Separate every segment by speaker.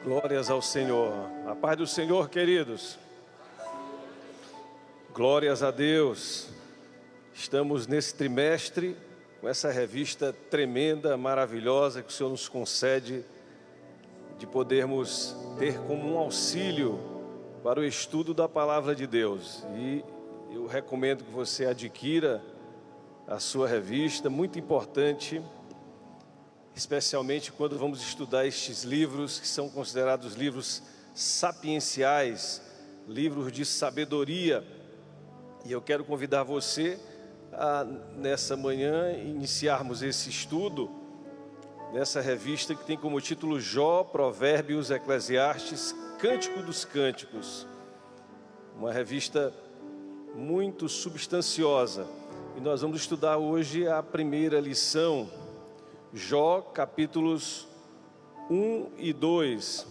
Speaker 1: Glórias ao Senhor. A paz do Senhor, queridos. Glórias a Deus. Estamos nesse trimestre com essa revista tremenda, maravilhosa que o Senhor nos concede de podermos ter como um auxílio para o estudo da Palavra de Deus. E eu recomendo que você adquira a sua revista, muito importante, especialmente quando vamos estudar estes livros que são considerados livros sapienciais, livros de sabedoria. E eu quero convidar você a, nessa manhã, iniciarmos esse estudo nessa revista que tem como título Jó, Provérbios, Eclesiastes, Cântico dos Cânticos. Uma revista muito substanciosa. E nós vamos estudar hoje a primeira lição, Jó, capítulos 1 e 2.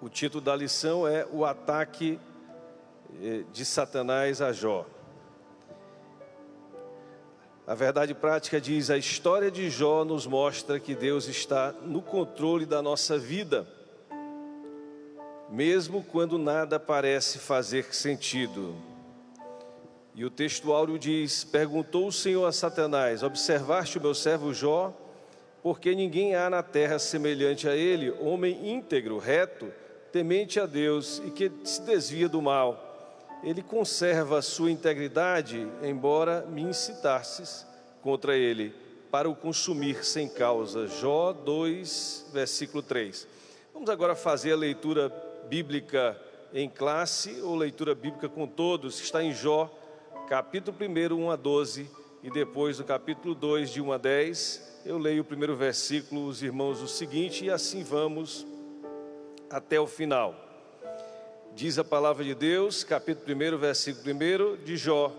Speaker 1: O título da lição é O Ataque de Satanás a Jó. A verdade prática diz: a história de Jó nos mostra que Deus está no controle da nossa vida, mesmo quando nada parece fazer sentido. E o texto áureo diz: perguntou o Senhor a Satanás: observaste o meu servo Jó? Porque ninguém há na terra semelhante a ele, homem íntegro, reto, temente a Deus e que se desvia do mal. Ele conserva a sua integridade, embora me incitasses contra ele, para o consumir sem causa. Jó 2, versículo 3. Vamos agora fazer a leitura bíblica em classe, ou leitura bíblica com todos, que está em Jó, capítulo 1, 1 a 12, e depois no capítulo 2, de 1 a 10, eu leio o primeiro versículo, os irmãos, o seguinte, e assim vamos até o final. Diz a palavra de Deus, capítulo 1, versículo 1 de Jó: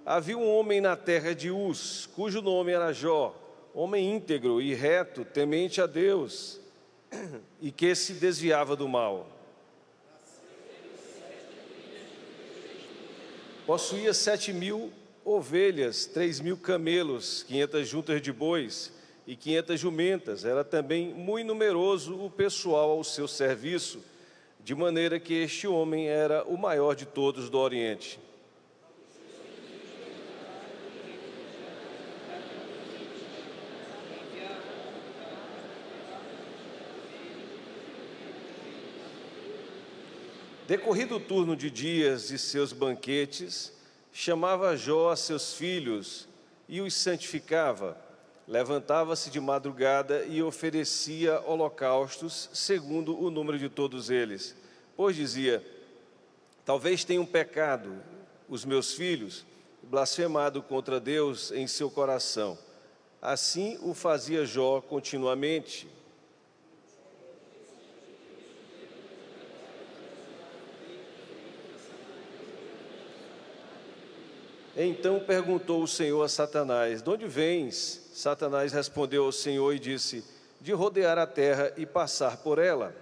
Speaker 1: havia um homem na terra de Uz, cujo nome era Jó, homem íntegro e reto, temente a Deus, e que se desviava do mal. Possuía 7.000 ovelhas, 3.000 camelos, 500 juntas de bois e 500 jumentas. Era também muito numeroso o pessoal ao seu serviço, de maneira que este homem era o maior de todos do Oriente. Decorrido o turno de dias de seus banquetes, chamava Jó a seus filhos e os santificava. Levantava-se de madrugada e oferecia holocaustos, segundo o número de todos eles. Pois dizia: talvez tenham pecado os meus filhos, blasfemado contra Deus em seu coração. Assim o fazia Jó continuamente. Então perguntou o Senhor a Satanás: de onde vens? Satanás respondeu ao Senhor e disse: de rodear a terra e passar por ela.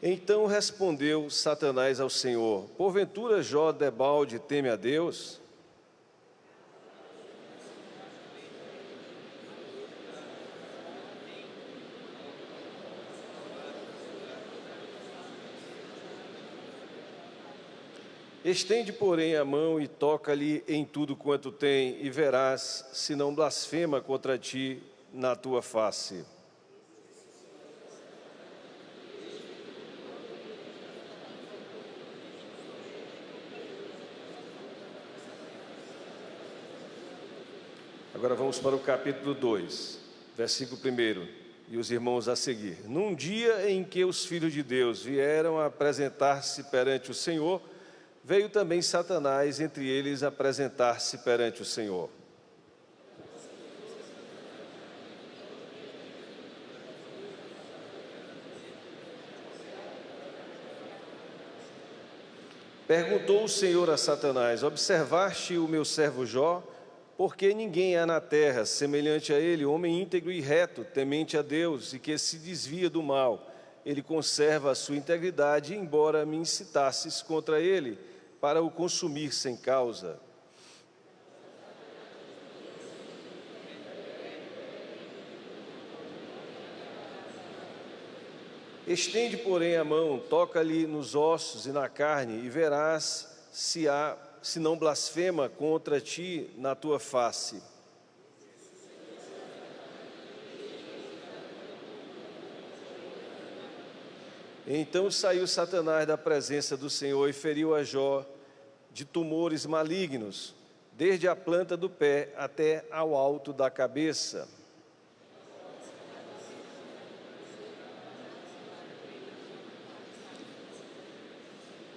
Speaker 1: Então respondeu Satanás ao Senhor: porventura Jó debalde teme a Deus? Estende, porém, a mão e toca-lhe em tudo quanto tem, e verás se não blasfema contra ti na tua face. Agora vamos para o capítulo 2, versículo 1, e os irmãos a seguir. Num dia em que os filhos de Deus vieram a apresentar-se perante o Senhor, veio também Satanás entre eles apresentar-se perante o Senhor. Perguntou o Senhor a Satanás: observaste o meu servo Jó? Porque ninguém há na terra semelhante a ele, homem íntegro e reto, temente a Deus e que se desvia do mal. ele conserva a sua integridade, embora me incitasses contra ele para o consumir sem causa. Estende, porém, a mão, toca-lhe nos ossos e na carne, e verás se não blasfema contra ti na tua face. Então saiu Satanás da presença do Senhor e feriu a Jó de tumores malignos, desde a planta do pé até ao alto da cabeça.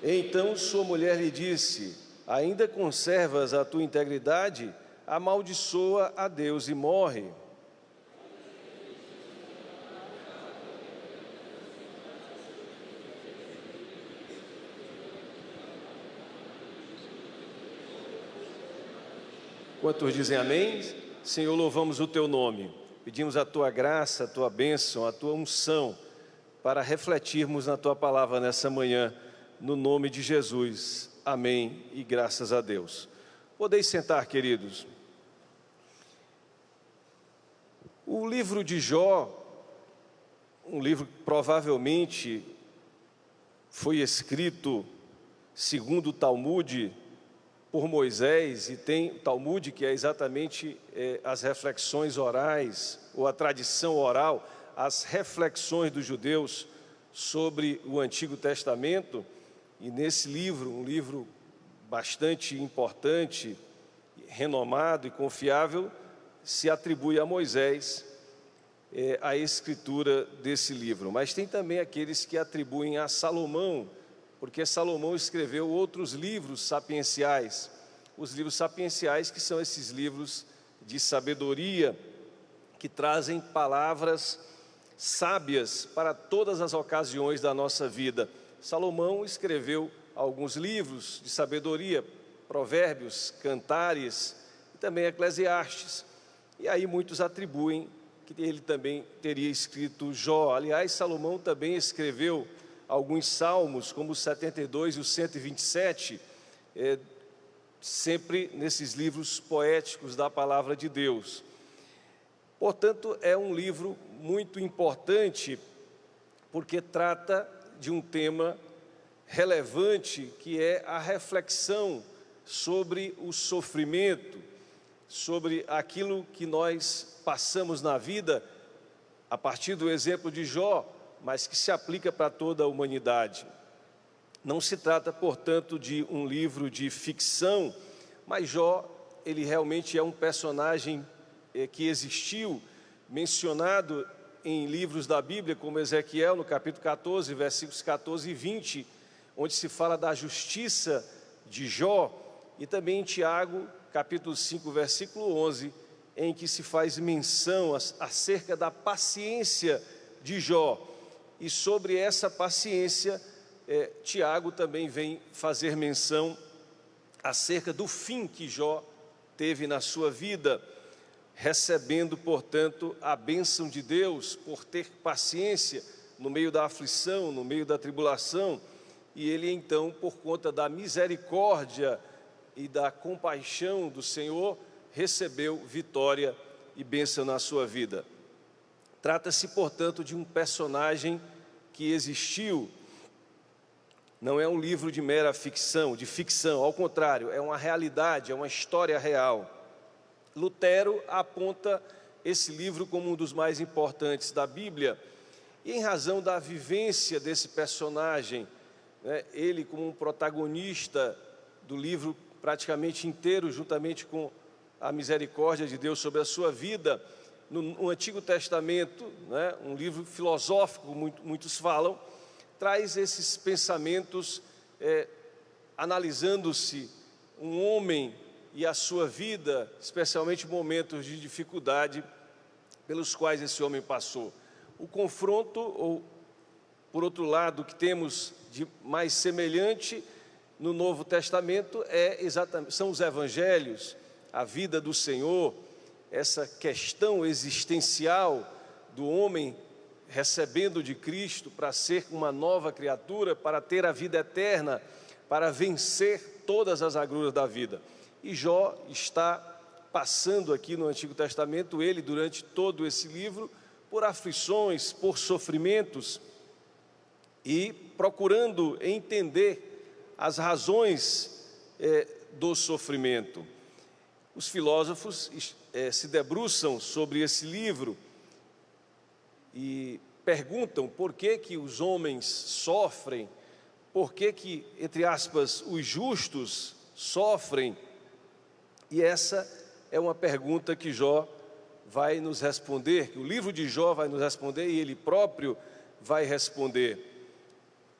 Speaker 1: Então sua mulher lhe disse: ainda conservas a tua integridade? Amaldiçoa a Deus e morre. Quantos dizem amém? Senhor, louvamos o teu nome. Pedimos a tua graça, a tua bênção, a tua unção para refletirmos na tua palavra nessa manhã. No nome de Jesus, amém e graças a Deus. Podeis sentar, queridos. O livro de Jó, um livro que provavelmente foi escrito, segundo o Talmud, por Moisés, e tem o Talmud, que é exatamente as reflexões orais, ou a tradição oral, as reflexões dos judeus sobre o Antigo Testamento. E nesse livro, um livro bastante importante, renomado e confiável, se atribui a Moisés a escritura desse livro. Mas tem também aqueles que atribuem a Salomão, porque Salomão escreveu outros livros sapienciais. Os livros sapienciais, que são esses livros de sabedoria, que trazem palavras sábias para todas as ocasiões da nossa vida. Salomão escreveu alguns livros de sabedoria, Provérbios, Cantares e também Eclesiastes. E aí muitos atribuem que ele também teria escrito Jó. Aliás, Salomão também escreveu alguns salmos, como os 72 e os 127, sempre nesses livros poéticos da palavra de Deus. Portanto, é um livro muito importante, porque trata de um tema relevante, que é a reflexão sobre o sofrimento, sobre aquilo que nós passamos na vida, a partir do exemplo de Jó, mas que se aplica para toda a humanidade. Não se trata, portanto, de um livro de ficção, mas Jó, ele realmente é um personagem que existiu, mencionado em livros da Bíblia, como Ezequiel, no capítulo 14, versículos 14 e 20, onde se fala da justiça de Jó, e também em Tiago, capítulo 5, versículo 11, em que se faz menção acerca da paciência de Jó. E sobre essa paciência, Tiago também vem fazer menção acerca do fim que Jó teve na sua vida, recebendo, portanto, a bênção de Deus por ter paciência no meio da aflição, no meio da tribulação. E ele, então, por conta da misericórdia e da compaixão do Senhor, recebeu vitória e bênção na sua vida. Trata-se, portanto, de um personagem que existiu. Não é um livro de mera ficção, ao contrário, é uma realidade, é uma história real. Lutero aponta esse livro como um dos mais importantes da Bíblia, e em razão da vivência desse personagem, ele como um protagonista do livro praticamente inteiro, juntamente com a misericórdia de Deus sobre a sua vida, no Antigo Testamento, um livro filosófico, muitos falam, traz esses pensamentos, analisando-se um homem e a sua vida, especialmente momentos de dificuldade pelos quais esse homem passou. O confronto, ou por outro lado, que temos de mais semelhante no Novo Testamento são os evangelhos, a vida do Senhor, essa questão existencial do homem recebendo de Cristo para ser uma nova criatura, para ter a vida eterna, para vencer todas as agruras da vida. E Jó está passando aqui no Antigo Testamento, ele durante todo esse livro, por aflições, por sofrimentos, e procurando entender as razões do sofrimento. Os filósofos se debruçam sobre esse livro e perguntam por que que os homens sofrem, por que que, entre aspas, os justos sofrem. E essa é uma pergunta que Jó vai nos responder, que o livro de Jó vai nos responder e ele próprio vai responder.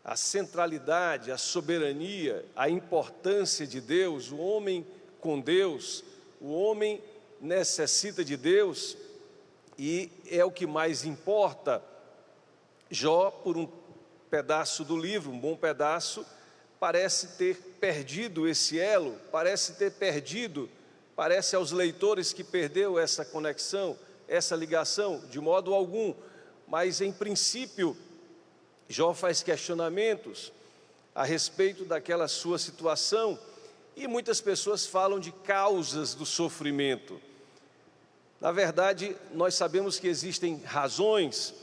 Speaker 1: A centralidade, a soberania, a importância de Deus, o homem com Deus, o homem necessita de Deus e é o que mais importa. Jó, por um pedaço do livro, um bom pedaço, parece ter perdido esse elo, parece aos leitores que perdeu essa conexão, essa ligação, de modo algum, mas em princípio, Jó faz questionamentos a respeito daquela sua situação e muitas pessoas falam de causas do sofrimento. Na verdade, nós sabemos que existem razões,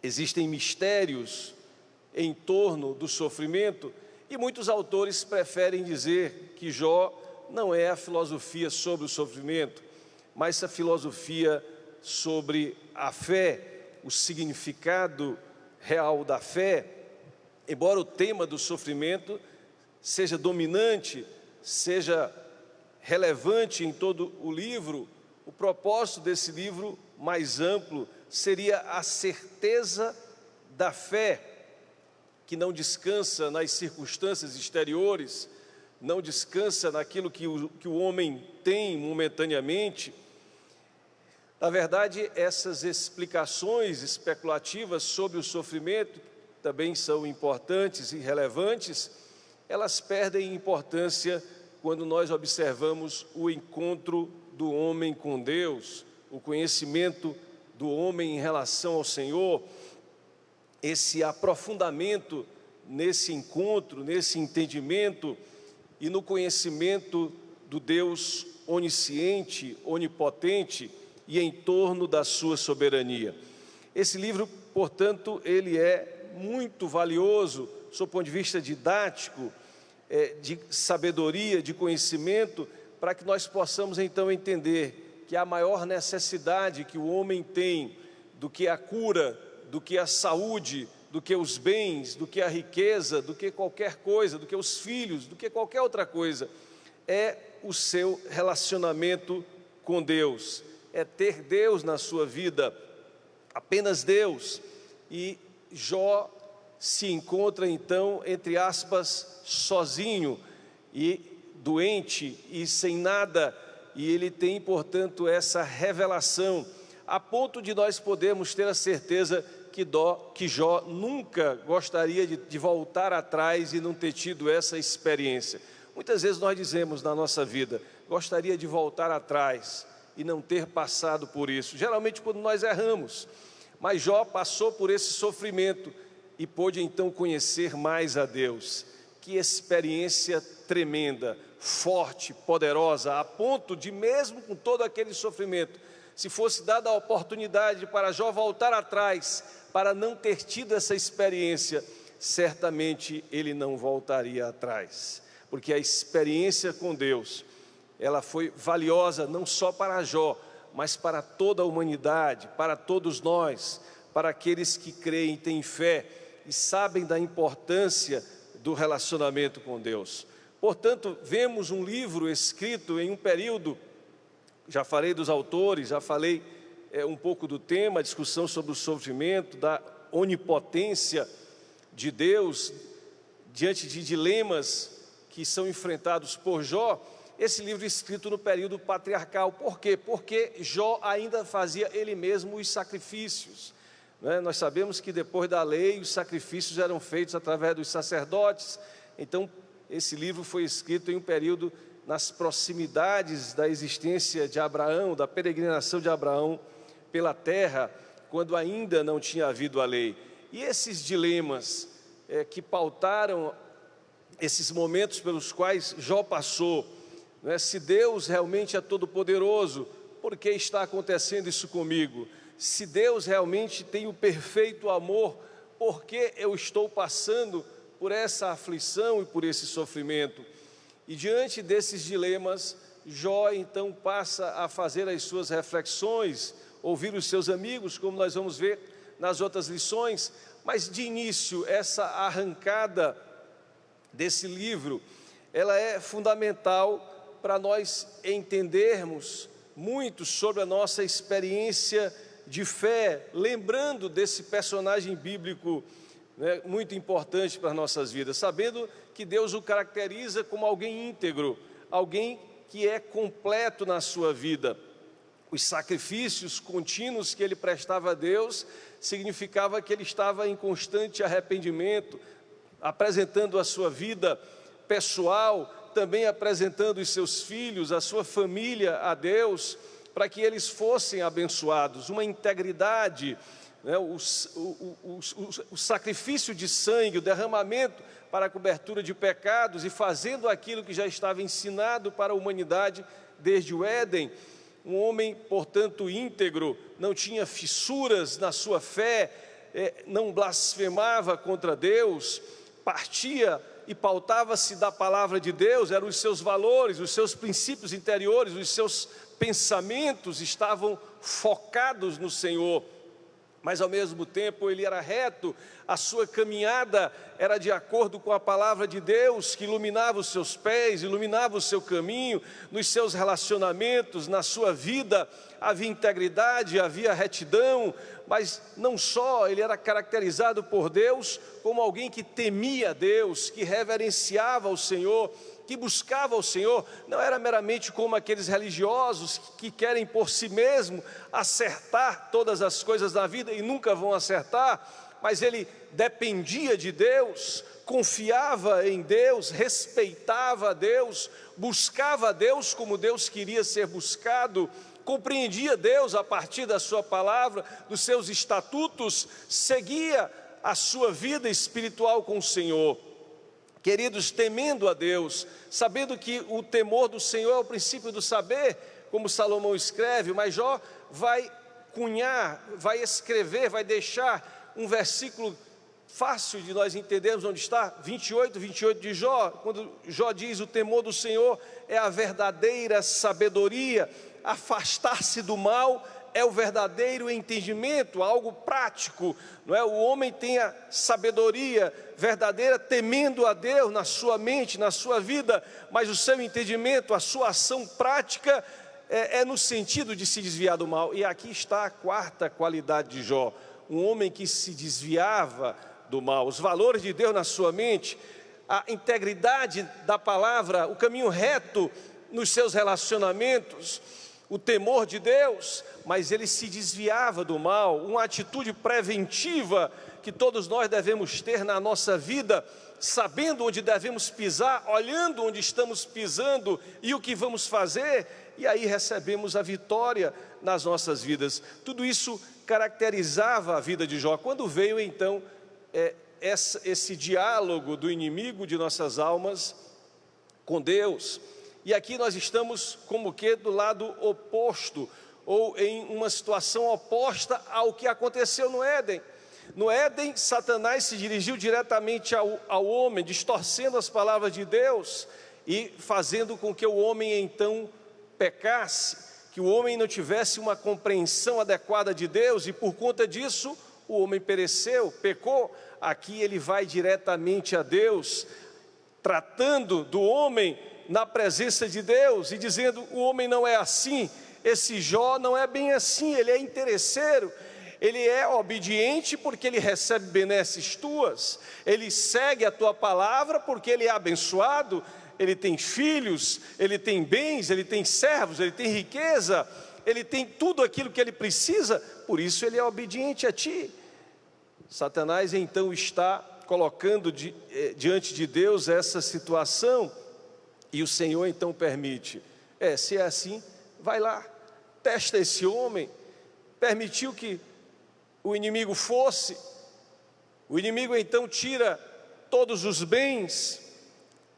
Speaker 1: existem mistérios em torno do sofrimento e muitos autores preferem dizer que Jó não é a filosofia sobre o sofrimento, mas a filosofia sobre a fé, o significado real da fé. Embora o tema do sofrimento seja dominante, seja relevante em todo o livro, o propósito desse livro mais amplo seria a certeza da fé, que não descansa nas circunstâncias exteriores, não descansa naquilo que o homem tem momentaneamente. Na verdade, essas explicações especulativas sobre o sofrimento, que também são importantes e relevantes, elas perdem importância quando nós observamos o encontro do homem com Deus, o conhecimento do homem em relação ao Senhor, esse aprofundamento nesse encontro, nesse entendimento e no conhecimento do Deus onisciente, onipotente e em torno da sua soberania. Esse livro, portanto, ele é muito valioso, do ponto de vista didático, de sabedoria, de conhecimento, para que nós possamos então entender que a maior necessidade que o homem tem do que a cura, do que a saúde, do que os bens, do que a riqueza, do que qualquer coisa, do que os filhos, do que qualquer outra coisa, é o seu relacionamento com Deus, é ter Deus na sua vida, apenas Deus. E Jó se encontra então, entre aspas, sozinho e doente e sem nada, e ele tem, portanto, essa revelação, a ponto de nós podermos ter a certeza que Jó nunca gostaria de voltar atrás e não ter tido essa experiência. Muitas vezes nós dizemos na nossa vida, gostaria de voltar atrás e não ter passado por isso, geralmente quando nós erramos, mas Jó passou por esse sofrimento e pôde então conhecer mais a Deus. Que experiência tremenda, forte, poderosa, a ponto de mesmo com todo aquele sofrimento, se fosse dada a oportunidade para Jó voltar atrás, para não ter tido essa experiência, certamente ele não voltaria atrás, porque a experiência com Deus, ela foi valiosa não só para Jó, mas para toda a humanidade, para todos nós, para aqueles que creem, têm fé e sabem da importância do relacionamento com Deus. Portanto, vemos um livro escrito em um período, já falei dos autores, já falei um pouco do tema, a discussão sobre o sofrimento, da onipotência de Deus, diante de dilemas que são enfrentados por Jó. Esse livro escrito no período patriarcal. Por quê? Porque Jó ainda fazia ele mesmo os sacrifícios. Nós sabemos que depois da lei os sacrifícios eram feitos através dos sacerdotes. Então esse livro foi escrito em um período nas proximidades da existência de Abraão, da peregrinação de Abraão pela terra, quando ainda não tinha havido a lei. E esses dilemas que pautaram esses momentos pelos quais Jó passou, né? Se Deus realmente é todo-poderoso, por que está acontecendo isso comigo? Se Deus realmente tem o perfeito amor, por que eu estou passando por essa aflição e por esse sofrimento? E diante desses dilemas, Jó então passa a fazer as suas reflexões, ouvir os seus amigos, como nós vamos ver nas outras lições. Mas de início, essa arrancada desse livro, ela é fundamental para nós entendermos muito sobre a nossa experiência de fé, lembrando desse personagem bíblico, né, muito importante para as nossas vidas, sabendo que Deus o caracteriza como alguém íntegro, alguém que é completo na sua vida. Os sacrifícios contínuos que ele prestava a Deus significava que ele estava em constante arrependimento, apresentando a sua vida pessoal, também apresentando os seus filhos, a sua família a Deus, para que eles fossem abençoados. Uma integridade, né, o sacrifício de sangue, o derramamento para a cobertura de pecados e fazendo aquilo que já estava ensinado para a humanidade desde o Éden. Um homem, portanto, íntegro, não tinha fissuras na sua fé, não blasfemava contra Deus, partia e pautava-se da palavra de Deus, eram os seus valores, os seus princípios interiores, os seus pensamentos estavam focados no Senhor. Mas ao mesmo tempo ele era reto, a sua caminhada era de acordo com a palavra de Deus, que iluminava os seus pés, iluminava o seu caminho, nos seus relacionamentos, na sua vida, havia integridade, havia retidão, mas não só, ele era caracterizado por Deus como alguém que temia Deus, que reverenciava o Senhor, que buscava o Senhor. Não era meramente como aqueles religiosos que querem por si mesmo acertar todas as coisas da vida e nunca vão acertar, mas ele dependia de Deus, confiava em Deus, respeitava a Deus, buscava a Deus como Deus queria ser buscado, compreendia Deus a partir da sua palavra, dos seus estatutos, seguia a sua vida espiritual com o Senhor. Queridos, temendo a Deus, sabendo que o temor do Senhor é o princípio do saber, como Salomão escreve, mas Jó vai cunhar, vai escrever, vai deixar um versículo fácil de nós entendermos onde está, 28 de Jó, quando Jó diz: o temor do Senhor é a verdadeira sabedoria, afastar-se do mal é o verdadeiro entendimento, algo prático, não é? O homem tem a sabedoria verdadeira temendo a Deus na sua mente, na sua vida, mas o seu entendimento, a sua ação prática é no sentido de se desviar do mal. E aqui está a quarta qualidade de Jó, um homem que se desviava do mal, os valores de Deus na sua mente, a integridade da palavra, o caminho reto nos seus relacionamentos, o temor de Deus, mas ele se desviava do mal, uma atitude preventiva que todos nós devemos ter na nossa vida, sabendo onde devemos pisar, olhando onde estamos pisando e o que vamos fazer, e aí recebemos a vitória nas nossas vidas. Tudo isso caracterizava a vida de Jó. Quando veio então esse diálogo do inimigo de nossas almas com Deus, e aqui nós estamos como que do lado oposto, ou em uma situação oposta ao que aconteceu no Éden. No Éden, Satanás se dirigiu diretamente ao homem, distorcendo as palavras de Deus e fazendo com que o homem então pecasse, que o homem não tivesse uma compreensão adequada de Deus, e por conta disso o homem pereceu, pecou. Aqui ele vai diretamente a Deus, tratando do homem na presença de Deus e dizendo: o homem não é assim, esse Jó não é bem assim, ele é interesseiro, ele é obediente porque ele recebe benesses tuas, ele segue a tua palavra porque ele é abençoado, ele tem filhos, ele tem bens, ele tem servos, ele tem riqueza, ele tem tudo aquilo que ele precisa, por isso ele é obediente a ti. Satanás então está colocando diante de Deus essa situação, e o Senhor então permite. Se é assim, vai lá, testa esse homem. Permitiu que o inimigo fosse. O inimigo então tira todos os bens,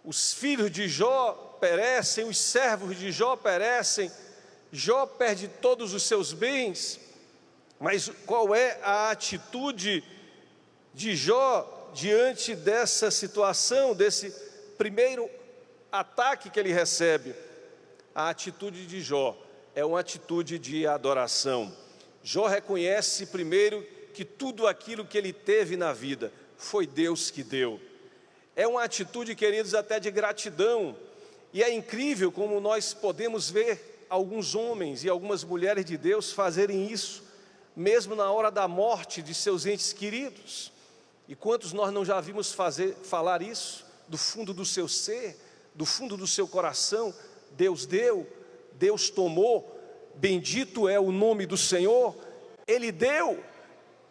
Speaker 1: os filhos de Jó perecem, os servos de Jó perecem, Jó perde todos os seus bens. Mas qual é a atitude de Jó diante dessa situação, desse primeiro ataque que ele recebe? A atitude de Jó é uma atitude de adoração. Jó reconhece primeiro que tudo aquilo que ele teve na vida foi Deus que deu. É uma atitude, queridos, até de gratidão. E é incrível como nós podemos ver alguns homens e algumas mulheres de Deus fazerem isso, mesmo na hora da morte de seus entes queridos. E quantos nós não já vimos falar isso do fundo do seu ser, do fundo do seu coração? Deus deu, Deus tomou, bendito é o nome do Senhor. Ele deu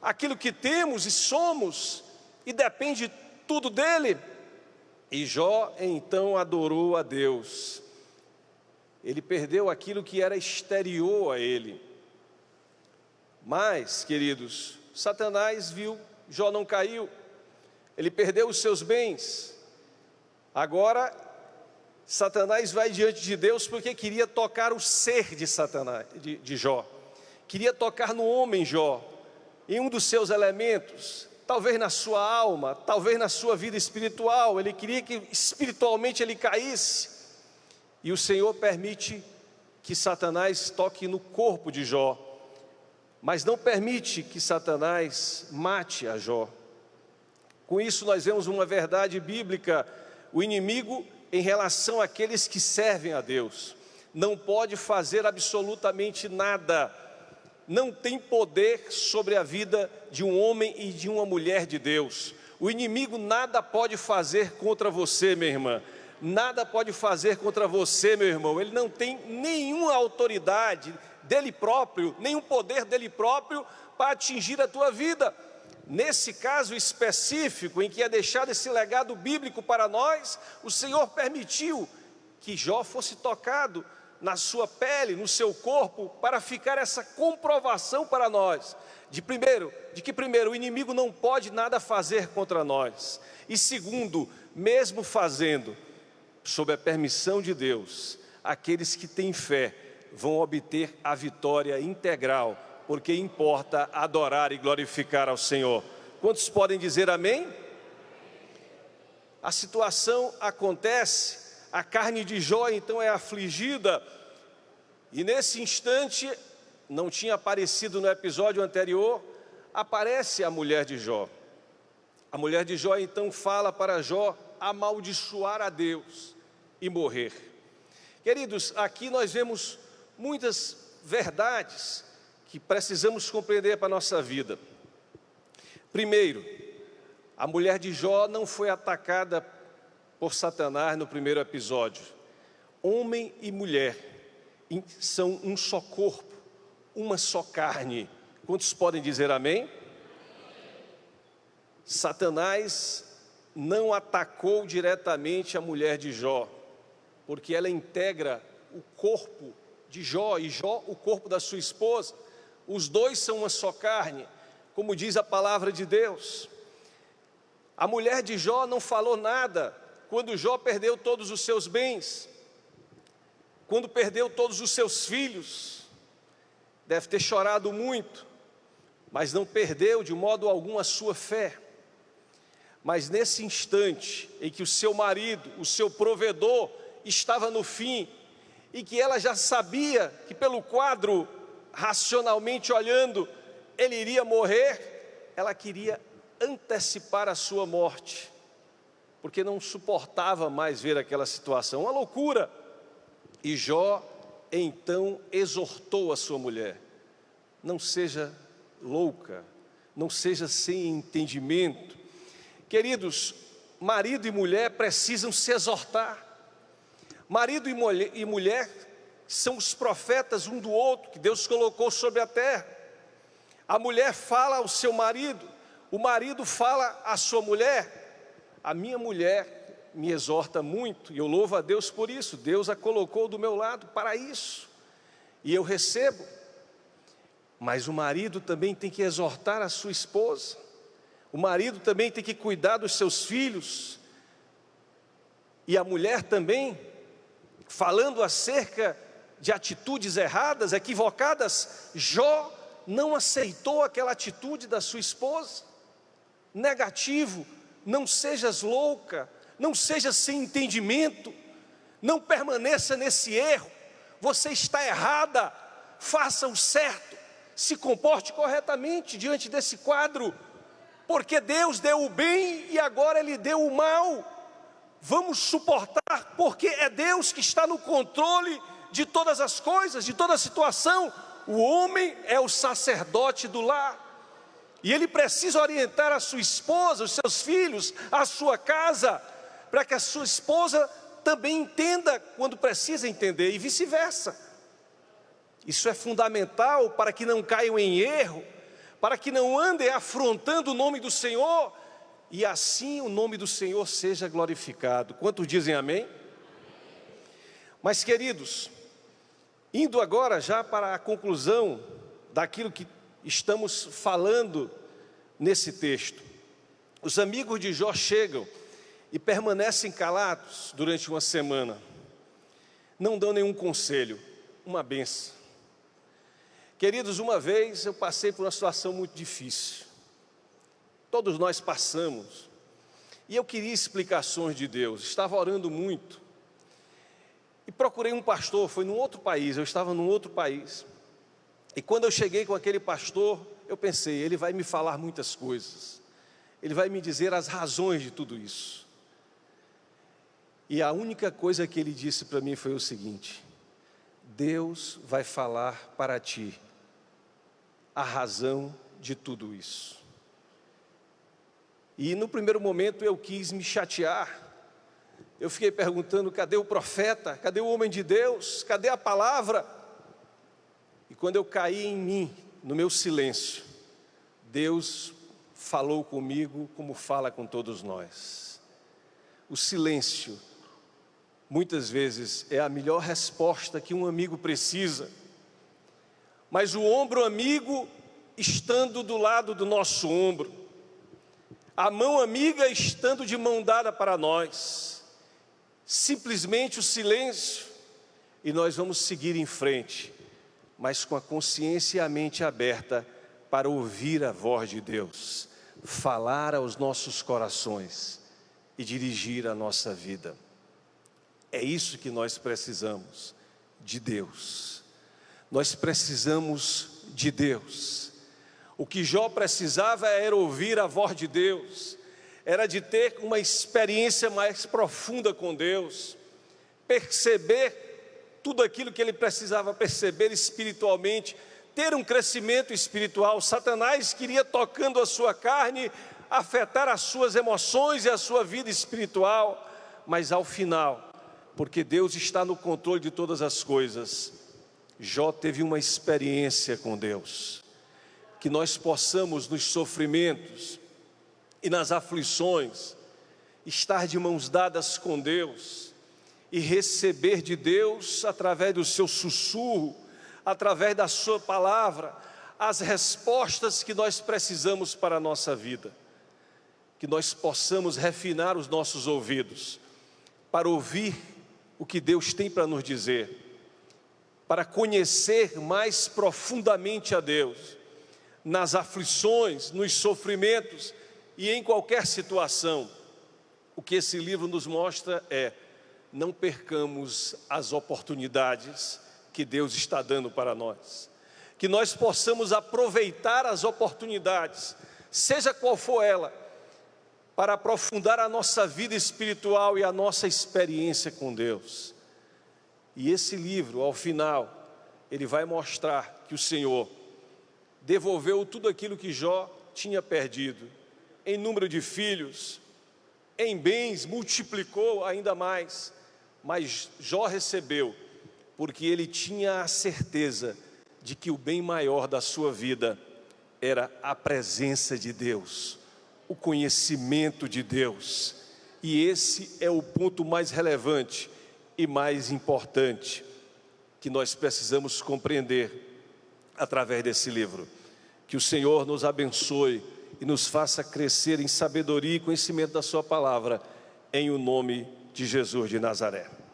Speaker 1: aquilo que temos e somos, e depende tudo dele. E Jó então adorou a Deus. Ele perdeu aquilo que era exterior a ele. Mas, queridos, Satanás viu, Jó não caiu, ele perdeu os seus bens. Agora, Satanás vai diante de Deus porque queria tocar o ser de Satanás, de Jó. Queria tocar no homem Jó, em um dos seus elementos, talvez na sua alma, talvez na sua vida espiritual. Ele queria que espiritualmente ele caísse. E o Senhor permite que Satanás toque no corpo de Jó, mas não permite que Satanás mate a Jó. Com isso nós vemos uma verdade bíblica: o inimigo, em relação àqueles que servem a Deus, não pode fazer absolutamente nada, não tem poder sobre a vida de um homem e de uma mulher de Deus. O inimigo nada pode fazer contra você, minha irmã, nada pode fazer contra você, meu irmão. Ele não tem nenhuma autoridade dele próprio, nenhum poder dele próprio para atingir a tua vida. Nesse caso específico, em que é deixado esse legado bíblico para nós, o Senhor permitiu que Jó fosse tocado na sua pele, no seu corpo, para ficar essa comprovação para nós, de que primeiro, o inimigo não pode nada fazer contra nós, e segundo, mesmo fazendo, sob a permissão de Deus, aqueles que têm fé vão obter a vitória integral, porque importa adorar e glorificar ao Senhor. Quantos podem dizer amém? A situação acontece, a carne de Jó então é afligida, e nesse instante, não tinha aparecido no episódio anterior, aparece a mulher de Jó. A mulher de Jó então fala para Jó amaldiçoar a Deus e morrer. Queridos, aqui nós vemos muitas verdades que precisamos compreender para a nossa vida. Primeiro, a mulher de Jó não foi atacada por Satanás no primeiro episódio. Homem e mulher são um só corpo, uma só carne. Quantos podem dizer amém? Satanás não atacou diretamente a mulher de Jó, porque ela integra o corpo de Jó e Jó o corpo da sua esposa. Os dois são uma só carne, como diz a palavra de Deus. A mulher de Jó não falou nada quando Jó perdeu todos os seus bens, quando perdeu todos os seus filhos. Deve ter chorado muito, mas não perdeu de modo algum a sua fé. Mas nesse instante em que o seu marido, o seu provedor, estava no fim, e que ela já sabia que pelo quadro, racionalmente olhando, ele iria morrer, ela queria antecipar a sua morte, porque não suportava mais ver aquela situação, uma loucura. E Jó então exortou a sua mulher: não seja louca, não seja sem entendimento. Queridos, marido e mulher precisam se exortar. Marido e mulher são os profetas um do outro, que Deus colocou sobre a terra. A mulher fala ao seu marido, o marido fala à sua mulher. A minha mulher me exorta muito, e eu louvo a Deus por isso. Deus a colocou do meu lado para isso, e eu recebo. Mas o marido também tem que exortar a sua esposa, o marido também tem que cuidar dos seus filhos, e a mulher também, falando acerca de atitudes erradas, equivocadas. Jó não aceitou aquela atitude da sua esposa. Negativo: não sejas louca, não seja sem entendimento, não permaneça nesse erro, você está errada, faça o certo, se comporte corretamente diante desse quadro, porque Deus deu o bem e agora Ele deu o mal. Vamos suportar, porque é Deus que está no controle de todas as coisas, de toda a situação. O homem é o sacerdote do lar, e ele precisa orientar a sua esposa, os seus filhos, a sua casa, para que a sua esposa também entenda quando precisa entender, e vice-versa. Isso é fundamental para que não caiam em erro, para que não andem afrontando o nome do Senhor, e assim o nome do Senhor seja glorificado. Quantos dizem amém? Mas, queridos, indo agora já para a conclusão daquilo que estamos falando nesse texto, os amigos de Jó chegam e permanecem calados durante uma semana, não dão nenhum conselho, uma benção. Queridos, uma vez eu passei por uma situação muito difícil, todos nós passamos, e eu queria explicações de Deus, estava orando muito, e procurei um pastor, foi num outro país, eu estava num outro país, e quando eu cheguei com aquele pastor, eu pensei, ele vai me falar muitas coisas, ele vai me dizer as razões de tudo isso, e a única coisa que ele disse para mim foi o seguinte: Deus vai falar para ti a razão de tudo isso. E no primeiro momento eu quis me chatear, eu fiquei perguntando, cadê o profeta, cadê o homem de Deus, cadê a palavra? E quando eu caí em mim, no meu silêncio, Deus falou comigo como fala com todos nós. O silêncio, muitas vezes, é a melhor resposta que um amigo precisa, mas o ombro amigo estando do lado do nosso ombro, a mão amiga estando de mão dada para nós, simplesmente o silêncio, e nós vamos seguir em frente, mas com a consciência e a mente aberta para ouvir a voz de Deus, falar aos nossos corações e dirigir a nossa vida. É isso que nós precisamos, de Deus. Nós precisamos de Deus. O que Jó precisava era ouvir a voz de Deus, era de ter uma experiência mais profunda com Deus, perceber tudo aquilo que ele precisava perceber espiritualmente, ter um crescimento espiritual. Satanás queria, tocando a sua carne, afetar as suas emoções e a sua vida espiritual, mas ao final, porque Deus está no controle de todas as coisas, Jó teve uma experiência com Deus. Que nós possamos nos sofrimentos e nas aflições estar de mãos dadas com Deus e receber de Deus, através do seu sussurro, através da sua palavra, as respostas que nós precisamos para a nossa vida. Que nós possamos refinar os nossos ouvidos para ouvir o que Deus tem para nos dizer, para conhecer mais profundamente a Deus, nas aflições, nos sofrimentos e em qualquer situação. O que esse livro nos mostra é: não percamos as oportunidades que Deus está dando para nós, que nós possamos aproveitar as oportunidades, seja qual for ela, para aprofundar a nossa vida espiritual e a nossa experiência com Deus. E esse livro, ao final, ele vai mostrar que o Senhor devolveu tudo aquilo que Jó tinha perdido, em número de filhos, em bens, multiplicou ainda mais, mas Jó recebeu, porque ele tinha a certeza de que o bem maior da sua vida era a presença de Deus, o conhecimento de Deus, e esse é o ponto mais relevante e mais importante que nós precisamos compreender através desse livro. Que o Senhor nos abençoe e nos faça crescer em sabedoria e conhecimento da sua palavra, em o nome de Jesus de Nazaré.